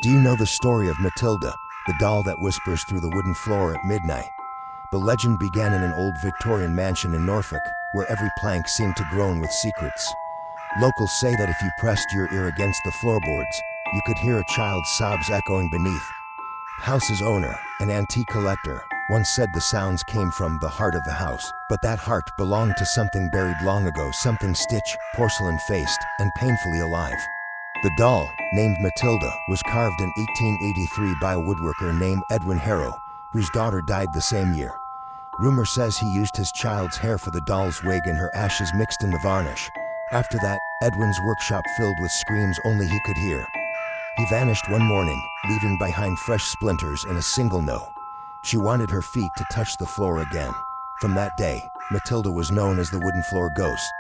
Do you know the story of Matilda, the doll that whispers through the wooden floor at midnight? The legend began in an old Victorian mansion in Norfolk, where every plank seemed to groan with secrets. Locals say that if you pressed your ear against the floorboards, you could hear a child's sobs echoing beneath. The house's owner, an antique collector, once said the sounds came from the heart of the house, but that heart belonged to something buried long ago, something stitched, porcelain-faced, and painfully alive. The doll, named Matilda, was carved in 1883 by a woodworker named Edwin Harrow, whose daughter died the same year. Rumor says he used his child's hair for the doll's wig and her ashes mixed in the varnish. After that, Edwin's workshop filled with screams only he could hear. He vanished one morning, leaving behind fresh splinters and a single no. She wanted her feet to touch the floor again. From that day, Matilda was known as the wooden floor ghost.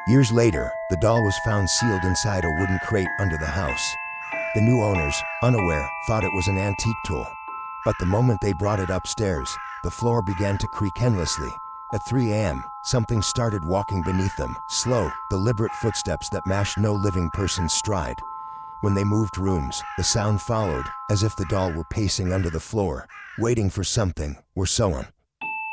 Years later, the doll was found sealed inside a wooden crate under the house. The new owners, unaware, thought it was an antique tool. But the moment they brought it upstairs, the floor began to creak endlessly. At 3 a.m., something started walking beneath them, slow, deliberate footsteps that matched no living person's stride. When they moved rooms, the sound followed, as if the doll were pacing under the floor, waiting for something, or so on.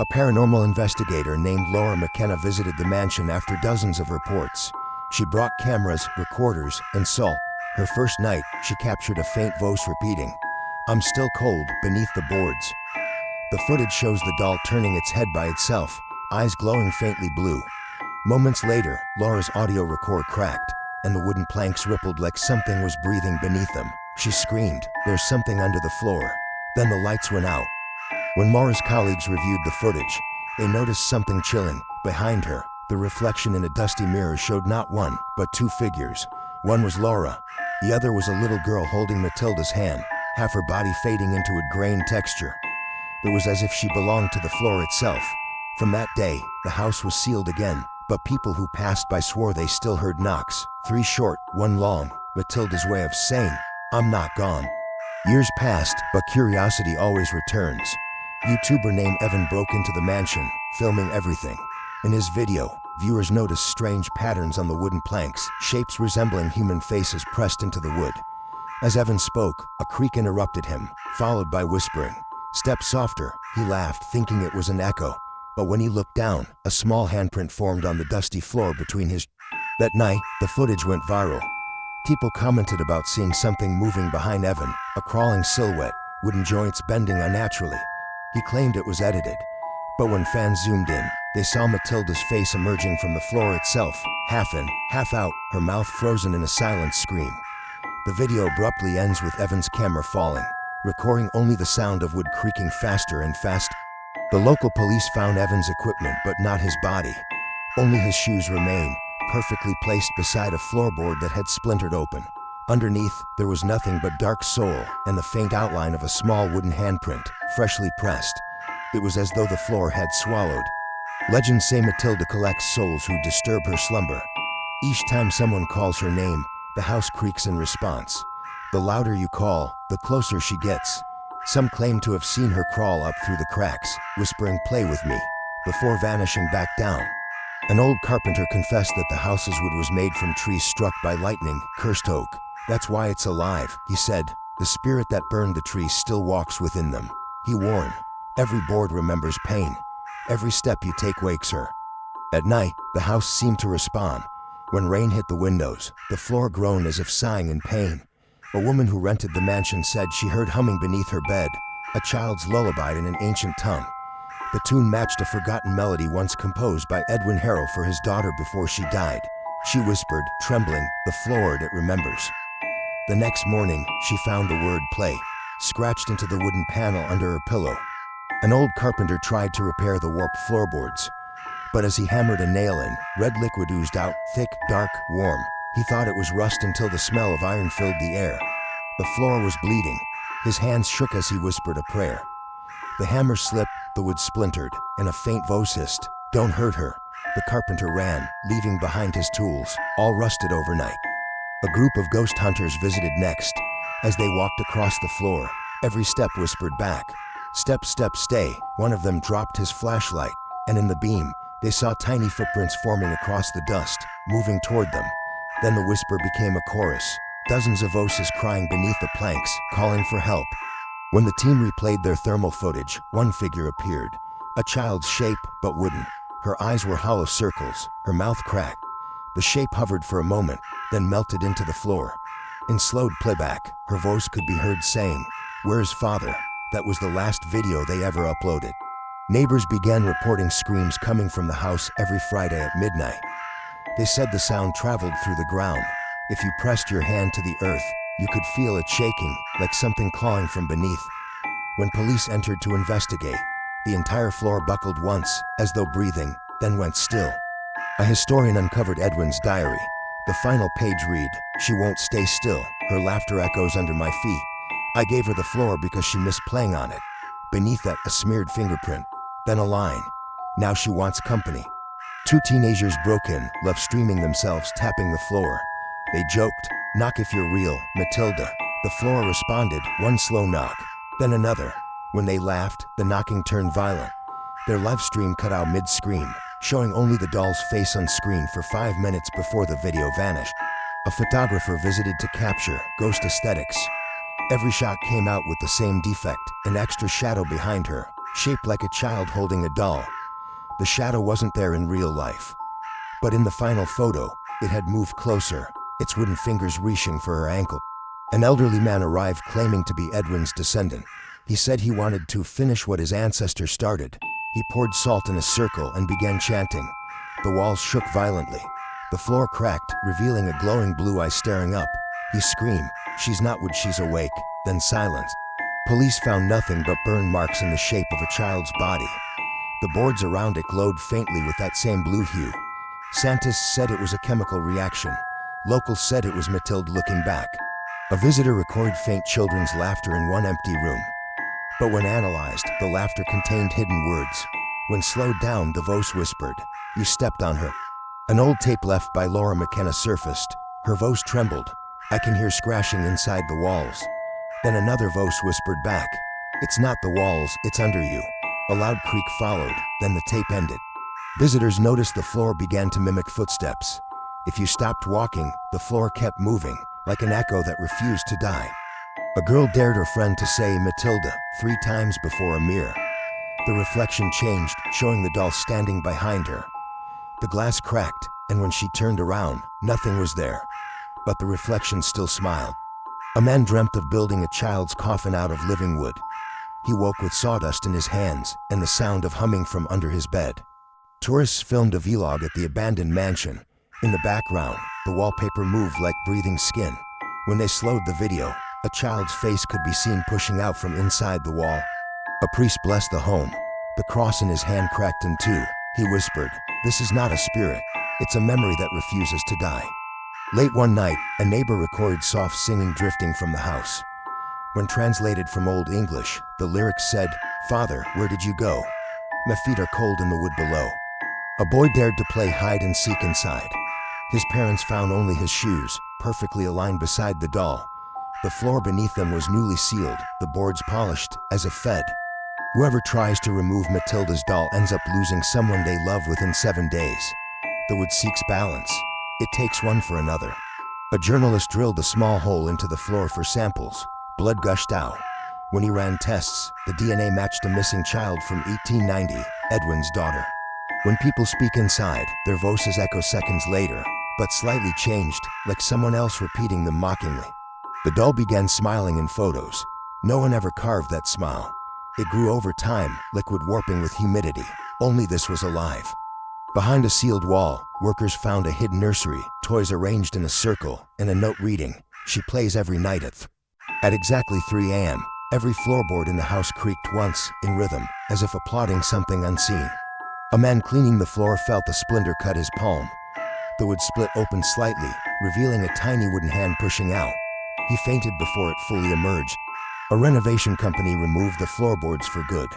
A paranormal investigator named Laura McKenna visited the mansion after dozens of reports. She brought cameras, recorders, and saw. Her first night, she captured a faint voice repeating, "I'm still cold," beneath the boards. The footage shows the doll turning its head by itself, eyes glowing faintly blue. Moments later, Laura's audio record cracked, and the wooden planks rippled like something was breathing beneath them. She screamed, "There's something under the floor." Then the lights went out. When Laura's colleagues reviewed the footage, they noticed something chilling. Behind her, the reflection in a dusty mirror showed not one, but two figures. One was Laura. The other was a little girl holding Matilda's hand, half her body fading into a grain texture. It was as if she belonged to the floor itself. From that day, the house was sealed again, but people who passed by swore they still heard knocks. 3 short, 1 long, Matilda's way of saying, "I'm not gone." Years passed, but curiosity always returns. YouTuber named Evan broke into the mansion, filming everything. In his video, viewers noticed strange patterns on the wooden planks, shapes resembling human faces pressed into the wood. As Evan spoke, a creak interrupted him, followed by whispering. "Step softer," he laughed, thinking it was an echo. But when he looked down, a small handprint formed on the dusty floor between his... That night, the footage went viral. People commented about seeing something moving behind Evan, a crawling silhouette, wooden joints bending unnaturally. He claimed it was edited. But when fans zoomed in, they saw Matilda's face emerging from the floor itself, half in, half out, her mouth frozen in a silent scream. The video abruptly ends with Evan's camera falling, recording only the sound of wood creaking faster and faster. The local police found Evan's equipment but not his body. Only his shoes remained, perfectly placed beside a floorboard that had splintered open. Underneath, there was nothing but dark soil and the faint outline of a small wooden handprint, freshly pressed. It was as though the floor had swallowed. Legends say Matilda collects souls who disturb her slumber. Each time someone calls her name, the house creaks in response. The louder you call, the closer she gets. Some claim to have seen her crawl up through the cracks, whispering, "Play with me," before vanishing back down. An old carpenter confessed that the house's wood was made from trees struck by lightning, cursed oak. "That's why it's alive," he said. "The spirit that burned the trees still walks within them." He warned, "Every board remembers pain. Every step you take wakes her." At night, the house seemed to respond. When rain hit the windows, the floor groaned as if sighing in pain. A woman who rented the mansion said she heard humming beneath her bed, a child's lullaby in an ancient tongue. The tune matched a forgotten melody once composed by Edwin Harrow for his daughter before she died. She whispered, trembling, "The floor it remembers." The next morning, she found the word "play" scratched into the wooden panel under her pillow. An old carpenter tried to repair the warped floorboards. But as he hammered a nail in, red liquid oozed out, thick, dark, warm. He thought it was rust until the smell of iron filled the air. The floor was bleeding. His hands shook as he whispered a prayer. The hammer slipped, the wood splintered, and a faint voice hissed, "Don't hurt her." The carpenter ran, leaving behind his tools, all rusted overnight. A group of ghost hunters visited next. As they walked across the floor, every step whispered back, "Step, step, stay." One of them dropped his flashlight, and in the beam, they saw tiny footprints forming across the dust, moving toward them. Then the whisper became a chorus, dozens of voices crying beneath the planks, calling for help. When the team replayed their thermal footage, one figure appeared, a child's shape but wooden. Her eyes were hollow circles, her mouth cracked. The shape hovered for a moment, then melted into the floor. In slowed playback, her voice could be heard saying, "Where's Father?" That was the last video they ever uploaded. Neighbors began reporting screams coming from the house every Friday at midnight. They said the sound traveled through the ground. If you pressed your hand to the earth, you could feel it shaking, like something clawing from beneath. When police entered to investigate, the entire floor buckled once, as though breathing, then went still. A historian uncovered Edwin's diary. The final page read, "She won't stay still, her laughter echoes under my feet. I gave her the floor because she missed playing on it." Beneath that, a smeared fingerprint, then a line, "Now she wants company." Two teenagers broke in, love streaming themselves tapping the floor. They joked, "Knock if you're real, Matilda." The floor responded, one slow knock, then another. When they laughed, the knocking turned violent. Their live stream cut out mid-scream, showing only the doll's face on screen for 5 minutes before the video vanished. A photographer visited to capture ghost aesthetics. Every shot came out with the same defect, an extra shadow behind her, shaped like a child holding a doll. The shadow wasn't there in real life. But in the final photo, it had moved closer, its wooden fingers reaching for her ankle. An elderly man arrived claiming to be Edwin's descendant. He said he wanted to finish what his ancestor started. He poured salt in a circle and began chanting. The walls shook violently. The floor cracked, revealing a glowing blue eye staring up. He screamed, "She's not wood, she's awake." Then silence. Police found nothing but burn marks in the shape of a child's body. The boards around it glowed faintly with that same blue hue. Scientists said it was a chemical reaction. Locals said it was Matilda looking back. A visitor recorded faint children's laughter in one empty room. But when analyzed, the laughter contained hidden words. When slowed down, the voice whispered, "You stepped on her." An old tape left by Laura McKenna surfaced. Her voice trembled, "I can hear scratching inside the walls." Then another voice whispered back, "It's not the walls, it's under you." A loud creak followed, then the tape ended. Visitors noticed the floor began to mimic footsteps. If you stopped walking, the floor kept moving, like an echo that refused to die. A girl dared her friend to say Matilda 3 times before a mirror. The reflection changed, showing the doll standing behind her. The glass cracked, and when she turned around, nothing was there. But the reflection still smiled. A man dreamt of building a child's coffin out of living wood. He woke with sawdust in his hands and the sound of humming from under his bed. Tourists filmed a vlog at the abandoned mansion. In the background, the wallpaper moved like breathing skin. When they slowed the video, a child's face could be seen pushing out from inside the wall. A priest blessed the home. The cross in his hand cracked in two. He whispered, "This is not a spirit. It's a memory that refuses to die." Late one night, a neighbor recorded soft singing drifting from the house. When translated from Old English, the lyrics said, "Father, where did you go? My feet are cold in the wood below." A boy dared to play hide and seek inside. His parents found only his shoes, perfectly aligned beside the doll. The floor beneath them was newly sealed, the boards polished, as if fed. Whoever tries to remove Matilda's doll ends up losing someone they love within 7 days. The wood seeks balance. It takes one for another. A journalist drilled a small hole into the floor for samples. Blood gushed out. When he ran tests, the DNA matched a missing child from 1890, Edwin's daughter. When people speak inside, their voices echo seconds later, but slightly changed, like someone else repeating them mockingly. The doll began smiling in photos. No one ever carved that smile. It grew over time, liquid warping with humidity. Only this was alive. Behind a sealed wall, workers found a hidden nursery, toys arranged in a circle, and a note reading, "She plays every night at exactly 3 a.m., every floorboard in the house creaked once, in rhythm, as if applauding something unseen. A man cleaning the floor felt a splinter cut his palm. The wood split open slightly, revealing a tiny wooden hand pushing out. He fainted before it fully emerged. A renovation company removed the floorboards for good.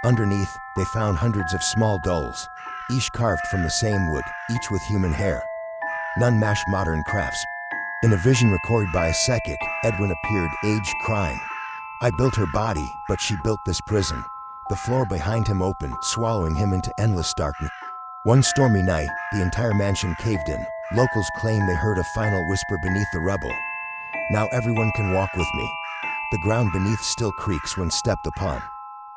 Underneath, they found hundreds of small dolls, each carved from the same wood, each with human hair. None matched modern crafts. In a vision recorded by a psychic, Edwin appeared, aged, crying. "I built her body, but she built this prison." The floor behind him opened, swallowing him into endless darkness. One stormy night, the entire mansion caved in. Locals claim they heard a final whisper beneath the rubble. Now everyone can walk with me. The ground beneath still creaks when stepped upon.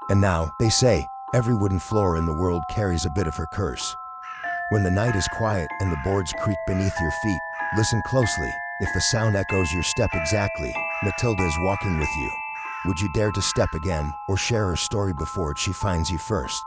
And now, they say, every wooden floor in the world carries a bit of her curse. When the night is quiet and the boards creak beneath your feet, listen closely. If the sound echoes your step exactly, Matilda is walking with you. Would you dare to step again, or share her story before she finds you first?